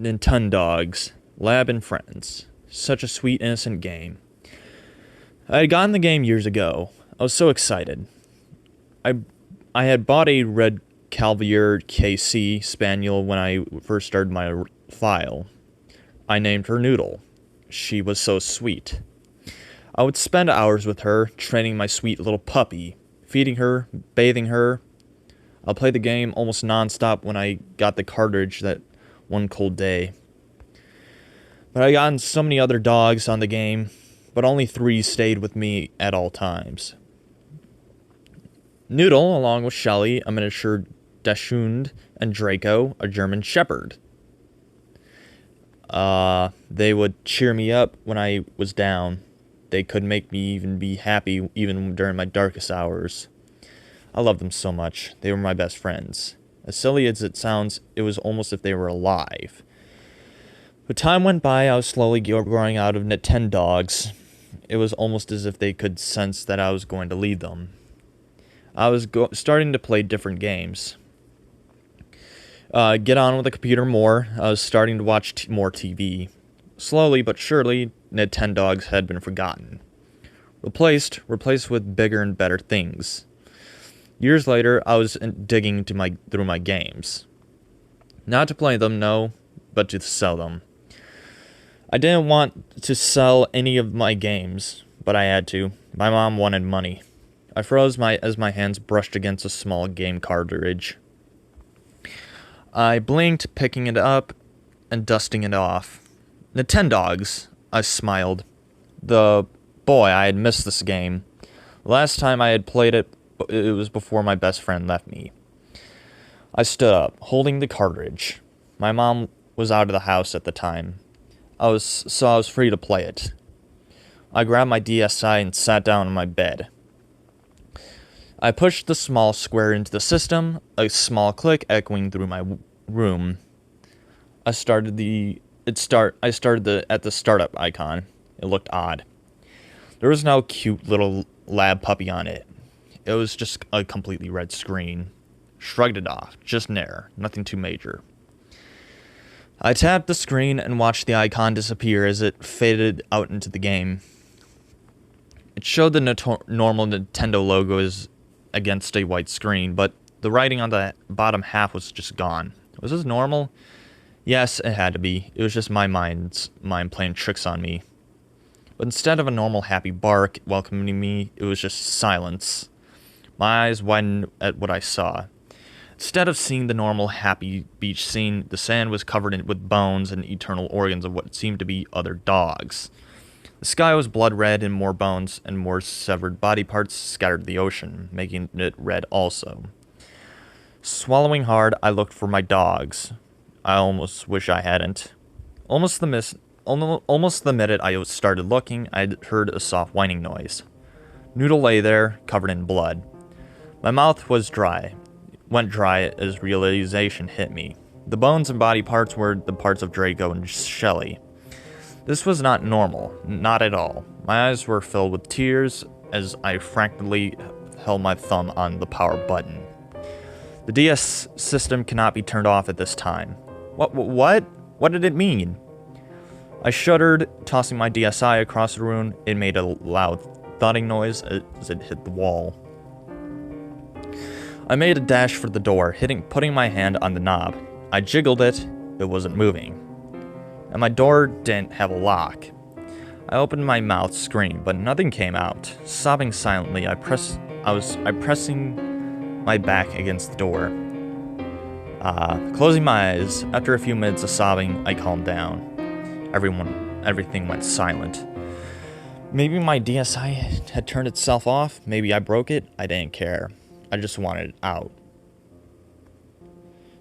Nintendogs, Lab and Friends. Such a sweet, innocent game. I had gotten the game years ago. I was so excited. I had bought a red Cavalier KC Spaniel when I first started my file. I named her Noodle. She was so sweet. I would spend hours with her, training my sweet little puppy, feeding her, bathing her. I'll play the game almost non-stop when I got the cartridge that one cold day. But I gotten so many other dogs on the game, but only 3 stayed with me at all times. Noodle, along with Shelly, a miniature Dachshund, and Draco, a German Shepherd. They would cheer me up when I was down. They could make me even be happy even during my darkest hours. I loved them so much. They were my best friends. As silly as it sounds, it was almost as if they were alive. But time went by, I was slowly growing out of Nintendogs. It was almost as if they could sense that I was going to leave them. I was starting to play different games. Get on with the computer more. I was starting to watch more TV. Slowly but surely, Nintendogs had been forgotten. Replaced with bigger and better things. Years later, I was digging through my games. Not to play them, no, but to sell them. I didn't want to sell any of my games, but I had to. My mom wanted money. I froze as my hands brushed against a small game cartridge. I blinked, picking it up and dusting it off. Nintendogs, I smiled. Boy, I had missed this game. The last time I had played it, it was before my best friend left me. I stood up, holding the cartridge. My mom was out of the house at the time. I was free to play it. I grabbed my DSi and sat down on my bed. I pushed the small square into the system, a small click echoing through my room. I started at the startup icon. It looked odd. There was no cute little lab puppy on it. It was just a completely red screen. Shrugged it off. Just an error. Nothing too major. I tapped the screen and watched the icon disappear as it faded out into the game. It showed the normal Nintendo logos against a white screen, but the writing on the bottom half was just gone. Was this normal? Yes, it had to be. It was just my mind playing tricks on me. But instead of a normal happy bark welcoming me, it was just silence. My eyes widened at what I saw. Instead of seeing the normal happy beach scene, the sand was covered with bones and eternal organs of what seemed to be other dogs. The sky was blood red, and more bones and more severed body parts scattered the ocean, making it red also. Swallowing hard, I looked for my dogs. I almost wish I hadn't. Almost the minute I started looking, I heard a soft whining noise. Noodle lay there, covered in blood. My mouth went dry as realization hit me. The bones and body parts were the parts of Draco and Shelly. This was not normal, not at all. My eyes were filled with tears as I frantically held my thumb on the power button. The DS system cannot be turned off at this time. What? What did it mean? I shuddered, tossing my DSi across the room. It made a loud thudding noise as it hit the wall. I made a dash for the door, putting my hand on the knob. I jiggled it. It wasn't moving. And my door didn't have a lock. I opened my mouth, screamed, but nothing came out. Sobbing silently, I was pressing my back against the door. Closing my eyes, after a few minutes of sobbing, I calmed down. Everything went silent. Maybe my DSi had turned itself off. Maybe I broke it. I didn't care. I just wanted it out.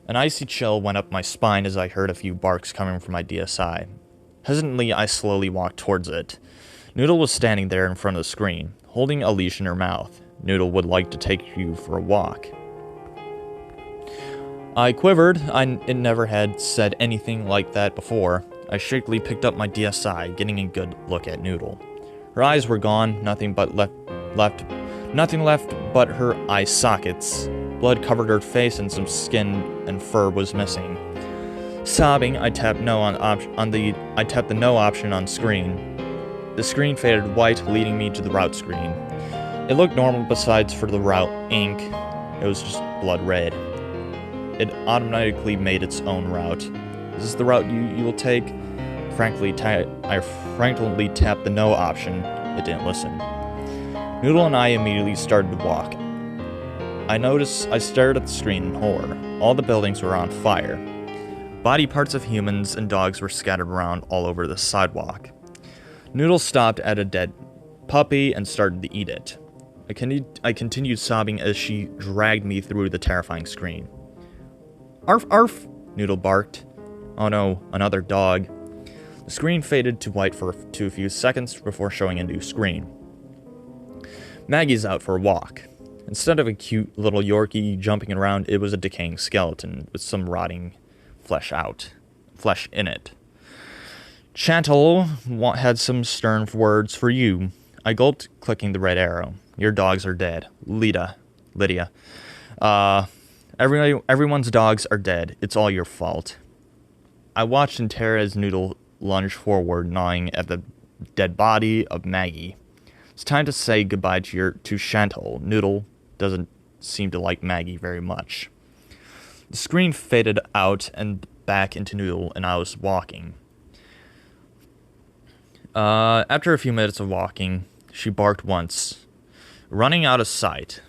An icy chill went up my spine as I heard a few barks coming from my DSi. Hesitantly, I slowly walked towards it. Noodle was standing there in front of the screen, holding a leash in her mouth. Noodle would like to take you for a walk. I quivered. It never had said anything like that before. I shakily picked up my DSi, getting a good look at Noodle. Her eyes were gone, nothing left but her eye sockets. Blood covered her face and some skin and fur was missing. Sobbing, I tapped no I tapped the no option on screen. The screen faded white, leading me to the route screen. It looked normal besides for the route ink. It was just blood red. It automatically made its own route. Is this the route you will take? I frankly tapped the no option. It didn't listen. Noodle and I immediately started to walk. I stared at the screen in horror. All the buildings were on fire. Body parts of humans and dogs were scattered around all over the sidewalk. Noodle stopped at a dead puppy and started to eat it. I continued sobbing as she dragged me through the terrifying screen. Arf, arf, Noodle barked. Oh no, another dog. The screen faded to white for a few seconds before showing a new screen. Maggie's out for a walk. Instead of a cute little Yorkie jumping around, it was a decaying skeleton with some rotting flesh in it. Chantal had some stern words for you. I gulped, clicking the red arrow. Your dogs are dead. Lydia. Everyone's dogs are dead. It's all your fault. I watched in terror as Noodle lunged forward, gnawing at the dead body of Maggie. It's time to say goodbye to Chantal. Noodle doesn't seem to like Maggie very much. The screen faded out and back into Noodle, and I was walking. After a few minutes of walking, she barked once. Running out of sight,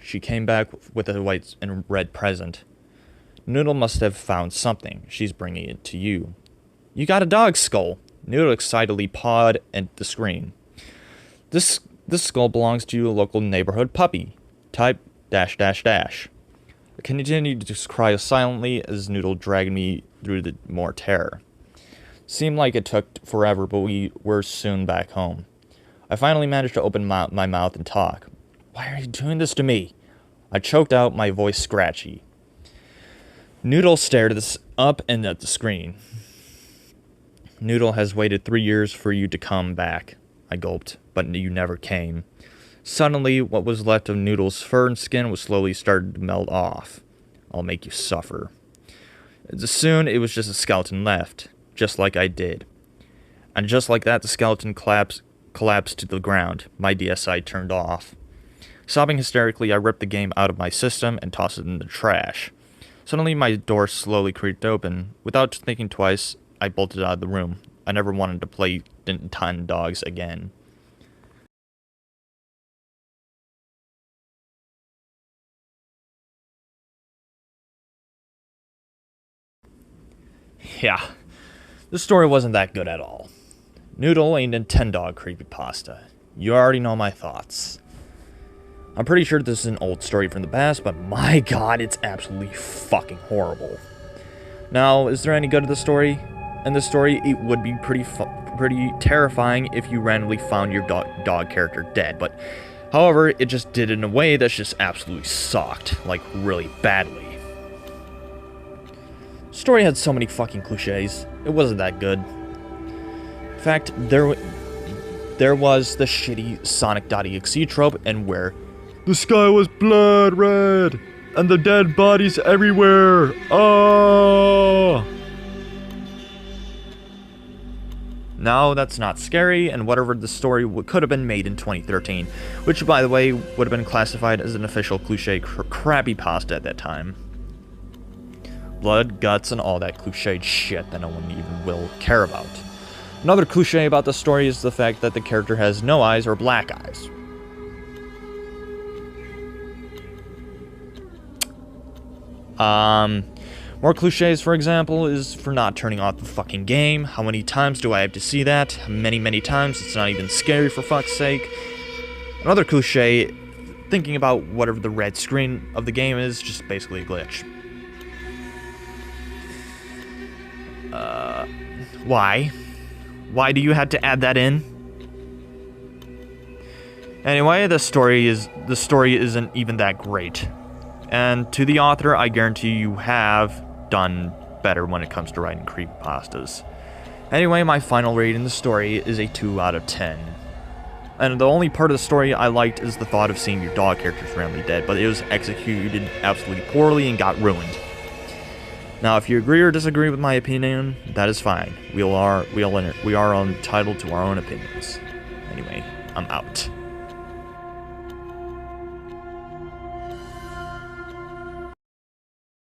she came back with a white and red present. Noodle must have found something. She's bringing it to you. You got a dog skull. Noodle excitedly pawed at the screen. This skull belongs to a local neighborhood puppy. Type ... I continued to cry silently as Noodle dragged me through more terror. Seemed like it took forever, but we were soon back home. I finally managed to open my mouth and talk. Why are you doing this to me? I choked out, my voice scratchy. Noodle stared up and at the screen. Noodle has waited 3 years for you to come back, I gulped, but you never came. Suddenly, what was left of Noodle's fur and skin was slowly starting to melt off. I'll make you suffer. Soon, it was just a skeleton left, just like I did. And just like that, the skeleton collapsed to the ground. My DSi turned off. Sobbing hysterically, I ripped the game out of my system and tossed it in the trash. Suddenly, my door slowly creaked open. Without thinking twice, I bolted out of the room. I never wanted to play Nintendogs again. Yeah, the story wasn't that good at all. Noodle, a Nintendog creepypasta. You already know my thoughts. I'm pretty sure this is an old story from the past, but my god, it's absolutely fucking horrible. Now, is there any good to the story? In the story, it would be pretty terrifying if you randomly found your dog character dead, but however, it just did it in a way that's just absolutely sucked, like really badly. The story had so many fucking cliches. It wasn't that good. In fact, there was the shitty Sonic.exe trope, and where the sky was blood red and the dead bodies everywhere. Oh! No, that's not scary, and whatever the story could have been made in 2013, which, by the way, would have been classified as an official cliche crappy pasta at that time. Blood, guts, and all that cliched shit that no one even will care about. Another cliche about the story is the fact that the character has no eyes or black eyes. More cliches, for example, is for not turning off the fucking game. How many times do I have to see that? Many times. It's not even scary, for fuck's sake. Another cliche, thinking about whatever the red screen of the game is, just basically a glitch. Why? Why do you have to add that in? Anyway, the story isn't even that great. And to the author, I guarantee you have done better when it comes to writing creepypastas. Anyway, my final rating in the story is a 2 out of 10. And the only part of the story I liked is the thought of seeing your dog characters randomly dead, but it was executed absolutely poorly and got ruined. Now, if you agree or disagree with my opinion, that is fine. We are entitled to our own opinions. Anyway, I'm out.